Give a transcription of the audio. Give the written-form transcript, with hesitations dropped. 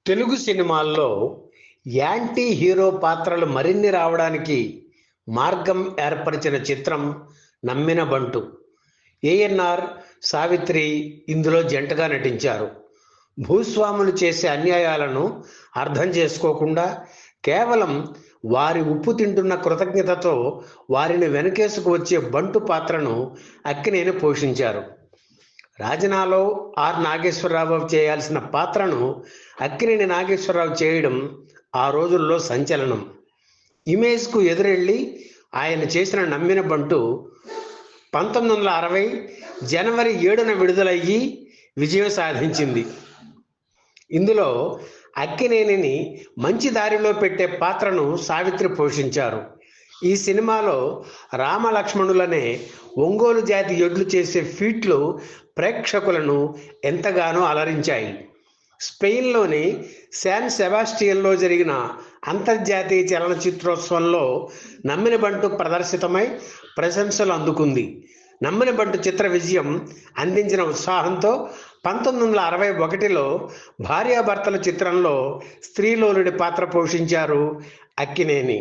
తెలుగు సినిమాల్లో anti hero పాత్రలు మరిన్ని రావడానికి మార్గం ఏర్పరిచిన చిత్రం నమ్మిన బంటు. ఏఎన్ఆర్, సావిత్రి ఇందులో జంటగా నటించారు. భూస్వాములు చేసే అన్యాయాలను అర్థం చేసుకోకుండా కేవలం వారి ఉప్పు తింటున్న కృతజ్ఞతతో వారిని వెనకేసుకు వచ్చే బంటు పాత్రను అక్కినేని పోషించారు. రాజనాలో ఆర్ నాగేశ్వరరావు చేయాల్సిన పాత్రను అక్కినేని నాగేశ్వరరావు చేయడం ఆ రోజుల్లో సంచలనం. ఇమేజ్కు ఎదురెళ్ళి ఆయన చేసిన నమ్మిన బంటు 1960 జనవరి 7న విడుదలయ్యి విజయం సాధించింది. ఇందులో అక్కినేనిని మంచి దారిలో పెట్టే పాత్రను సావిత్రి పోషించారు. ఈ సినిమాలో రామలక్ష్మణులనే ఒంగోలు జాతి ఎడ్లు చేసే ఫీట్లు ప్రేక్షకులను ఎంతగానో అలరించాయి. స్పెయిన్లోని శాన్ సెబాస్టియన్లో జరిగిన అంతర్జాతీయ చలనచిత్రోత్సవంలో నమ్మిన బంటు ప్రదర్శితమై ప్రశంసలు అందుకుంది. నమ్మిన బంటు చిత్ర విజయం అందించిన ఉత్సాహంతో 1961లో భార్యాభర్తల చిత్రంలో స్త్రీలోలుడి పాత్ర పోషించారు అక్కినేని.